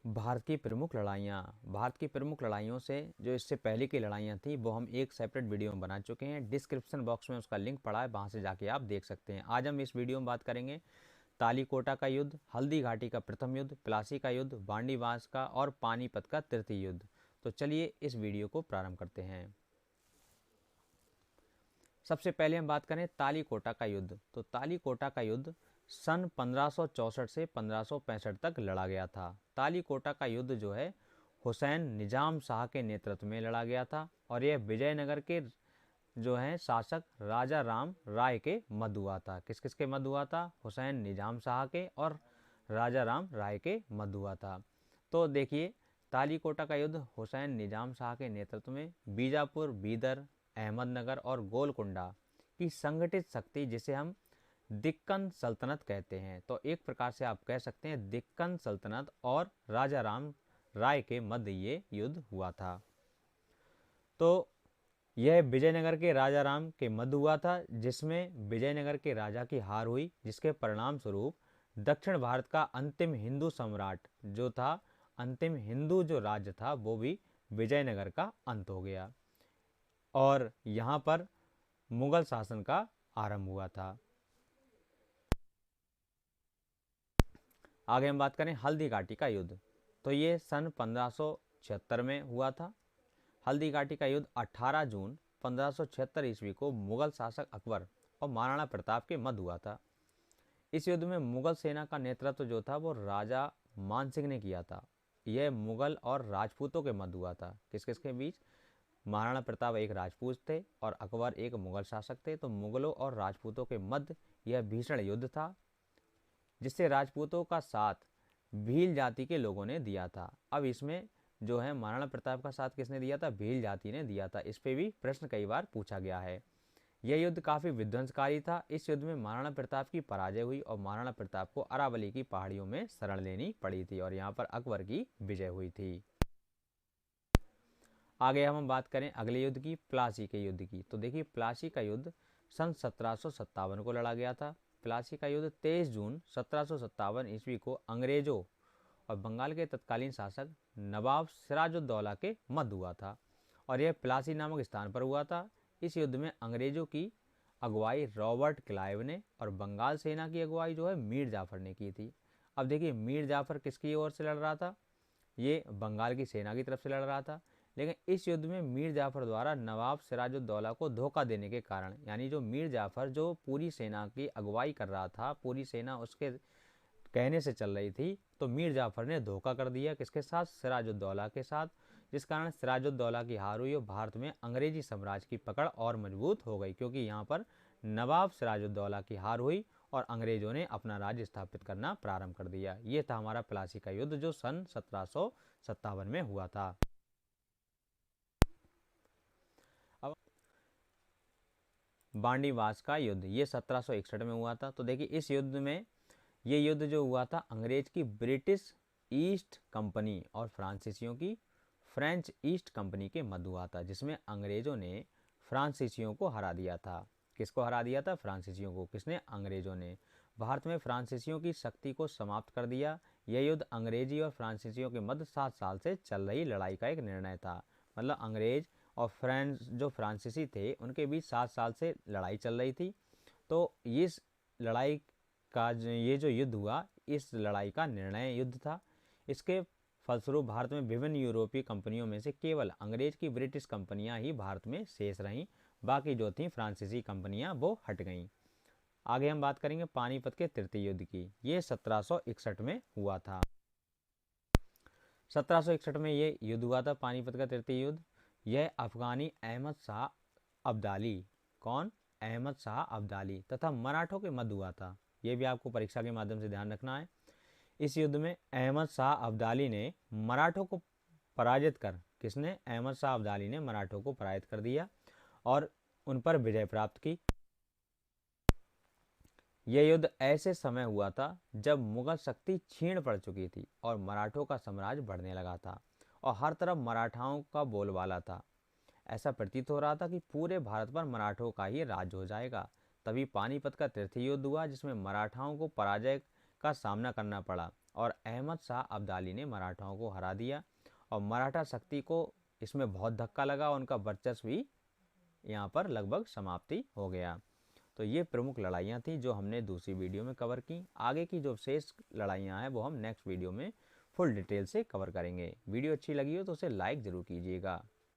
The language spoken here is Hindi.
भारत की प्रमुख लड़ाइयाँ। भारत की प्रमुख लड़ाइयों से जो इससे पहले की लड़ाइयाँ थी वो हम एक सेपरेट वीडियो में बना चुके हैं। डिस्क्रिप्शन बॉक्स में उसका लिंक पड़ा है, वहाँ से जाके आप देख सकते हैं। आज हम इस वीडियो में बात करेंगे तालीकोटा का युद्ध, हल्दी घाटी का प्रथम युद्ध, प्लासी का युद्ध, बांडीवास का और पानीपत का तृतीय युद्ध। तो चलिए इस वीडियो को प्रारंभ करते हैं। सबसे पहले हम बात करें तालीकोटा का युद्ध। तो तालीकोटा का युद्ध सन 1564 से 1565 तक लड़ा गया था। तालीकोटा का युद्ध जो है हुसैन निजाम शाह के नेतृत्व में लड़ा गया था और यह विजयनगर के जो है शासक राजा राम राय के मध्य हुआ था। किस किस के मध्य हुआ था? हुसैन निजाम शाह के और राजा राम राय के मध्य हुआ था। तो देखिए, तालीकोटा का युद्ध हुसैन निजाम शाह के नेतृत्व में बीजापुर, बीदर, अहमदनगर और गोलकुंडा की संगठित शक्ति, जिसे हम दिक्कन सल्तनत कहते हैं, तो एक प्रकार से आप कह सकते हैं दिक्कन सल्तनत और राजा राम राय के मध्य ये युद्ध हुआ था। तो यह विजयनगर के राजा राम के मध्य हुआ था, जिसमें विजयनगर के राजा की हार हुई, जिसके परिणाम स्वरूप दक्षिण भारत का अंतिम हिंदू सम्राट जो था, अंतिम हिंदू जो राज्य था, वो भी विजयनगर का अंत हो गया और यहाँ पर मुगल शासन का आरंभ हुआ था। आगे हम बात करें हल्दी घाटी का युद्ध। तो ये सन 1576 में हुआ था। हल्दी घाटी का युद्ध 18 जून 1576 ईस्वी को मुगल शासक अकबर और महाराणा प्रताप के मध्य हुआ था। इस युद्ध में मुगल सेना का नेतृत्व जो था वो राजा मानसिंह ने किया था। यह मुगल और राजपूतों के मध्य हुआ था। किस किस के बीच? महाराणा प्रताप एक राजपूत थे और अकबर एक मुगल शासक थे। तो मुगलों और राजपूतों के मध्य यह भीषण युद्ध था, जिससे राजपूतों का साथ भील जाति के लोगों ने दिया था। अब इसमें जो है महाराणा प्रताप का साथ किसने दिया था? भील जाति ने दिया था। इस पे भी प्रश्न कई बार पूछा गया है। यह युद्ध काफ़ी विध्वंसकारी था। इस युद्ध में महाराणा प्रताप की पराजय हुई और महाराणा प्रताप को अरावली की पहाड़ियों में शरण लेनी पड़ी थी और यहाँ पर अकबर की विजय हुई थी। आगे हम बात करें अगले युद्ध की, प्लासी के युद्ध की। तो देखिए, प्लासी का युद्ध सन 1757 को लड़ा गया था। प्लासी का युद्ध 23 जून 1757 ईस्वी को अंग्रेजों और बंगाल के तत्कालीन शासक नवाब सिराजुद्दौला के मध्य हुआ था और यह प्लासी नामक स्थान पर हुआ था। इस युद्ध में अंग्रेजों की अगुवाई रॉबर्ट क्लाइव ने और बंगाल सेना की अगुवाई जो है मीर जाफर ने की थी। अब देखिए, मीर जाफर किसकी ओर से लड़ रहा था? ये बंगाल की सेना की तरफ से लड़ रहा था। लेकिन इस युद्ध में मीर जाफर द्वारा नवाब सिराजुद्दौला को धोखा देने के कारण, यानी जो मीर जाफर जो पूरी सेना की अगुवाई कर रहा था, पूरी सेना उसके कहने से चल रही थी, तो मीर जाफर ने धोखा कर दिया। किसके साथ? सिराजुद्दौला के साथ, जिस कारण सिराजुद्दौला की हार हुई और भारत में अंग्रेजी साम्राज्य की पकड़ और मजबूत हो गई, क्योंकि यहाँ पर नवाब सिराजुद्दौला की हार हुई और अंग्रेजों ने अपना राज्य स्थापित करना प्रारंभ कर दिया। ये था हमारा प्लासी का युद्ध जो सन 1757 में हुआ था। अब बांडीवास का युद्ध ये 1761 में हुआ था। तो देखिए, इस युद्ध में ये युद्ध जो हुआ था अंग्रेज की ब्रिटिश ईस्ट कंपनी और फ्रांसीसियों की फ्रेंच ईस्ट कंपनी के मध्य हुआ था, जिसमें अंग्रेजों ने फ्रांसीसियों को हरा दिया था। किसको हरा दिया था? फ्रांसीसियों को। किसने? अंग्रेजों ने। भारत में फ्रांसीसियों की शक्ति को समाप्त कर दिया। यह युद्ध अंग्रेजी और फ्रांसीसियों के मध्य 7 साल से चल रही लड़ाई का एक निर्णय था। मतलब अंग्रेज और फ्रेंच जो फ्रांसीसी थे उनके बीच 7 साल से लड़ाई चल रही थी। तो इस लड़ाई का ये जो युद्ध हुआ, इस लड़ाई का निर्णय युद्ध था। इसके फलस्वरूप भारत में विभिन्न यूरोपीय कंपनियों में से केवल अंग्रेज की ब्रिटिश कंपनियां ही भारत में शेष रहीं। बाकी जो थी फ्रांसीसी कंपनियां वो हट गईं। आगे हम बात करेंगे पानीपत के तृतीय युद्ध की। ये 1761 में हुआ था। 1761 में ये युद्ध हुआ था, पानीपत का तृतीय युद्ध। यह अफगानी अहमद शाह अब्दाली, कौन? अहमद शाह अब्दाली तथा मराठों के मध्य हुआ था। ये भी आपको परीक्षा के माध्यम से ध्यान रखना है। इस युद्ध में अहमद शाह अब्दाली ने मराठों को पराजित कर, किसने? अहमद शाह अब्दाली ने मराठों को पराजित कर दिया और उन पर विजय प्राप्त की। यह युद्ध ऐसे समय हुआ था जब मुगल शक्ति क्षीण पड़ चुकी थी और मराठों का साम्राज्य बढ़ने लगा था और हर तरफ मराठाओं का बोलबाला था। ऐसा प्रतीत हो रहा था कि पूरे भारत पर मराठों का ही राज हो जाएगा। तभी पानीपत का तृतीय युद्ध हुआ, जिसमें मराठाओं को पराजय का सामना करना पड़ा और अहमद शाह अब्दाली ने मराठाओं को हरा दिया और मराठा शक्ति को इसमें बहुत धक्का लगा और उनका वर्चस्व भी यहाँ पर लगभग समाप्ति हो गया। तो ये प्रमुख लड़ाइयाँ थी जो हमने दूसरी वीडियो में कवर की। आगे की जो शेष लड़ाइयाँ हैं वो हम नेक्स्ट वीडियो में फुल डिटेल से कवर करेंगे। वीडियो अच्छी लगी हो तो उसे लाइक ज़रूर कीजिएगा।